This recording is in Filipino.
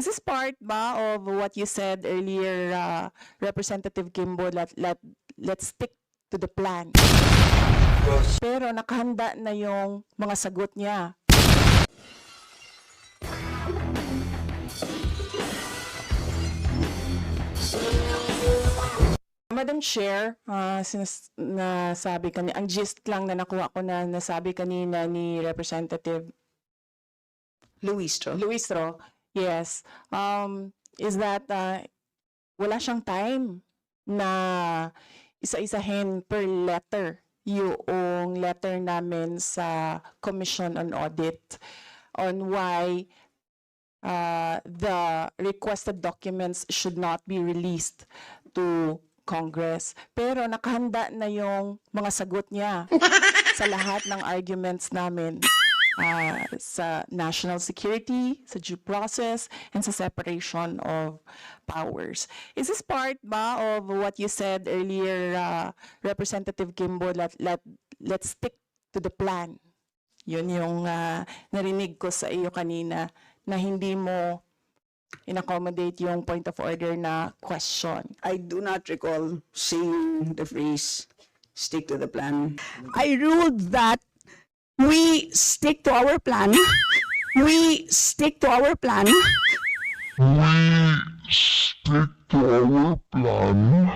Is this part ba of what you said earlier, Representative Kimbo, let's stick to the plan? Pero nakahanda na yung mga sagot niya. Madam Chair, nasabi kanina, ang gist lang na nakuha ko na nasabi kanina ni Representative Luistro. yes, is that wala siyang time na isa-isahin per letter yung letter namin sa Commission on Audit on why the requested documents should not be released to Congress. Pero nakahanda na yung mga sagot niya sa lahat ng arguments namin. Sa national security, sa due process, and sa separation of powers. Is this part ba of what you said earlier, Representative Kimbo, let's stick to the plan? Yun yung narinig ko sa iyo kanina na hindi mo in-accommodate yung point of order na question. I do not recall saying the phrase, stick to the plan. I ruled that we stick to our plan. We stick to our plan. We stick to our plan.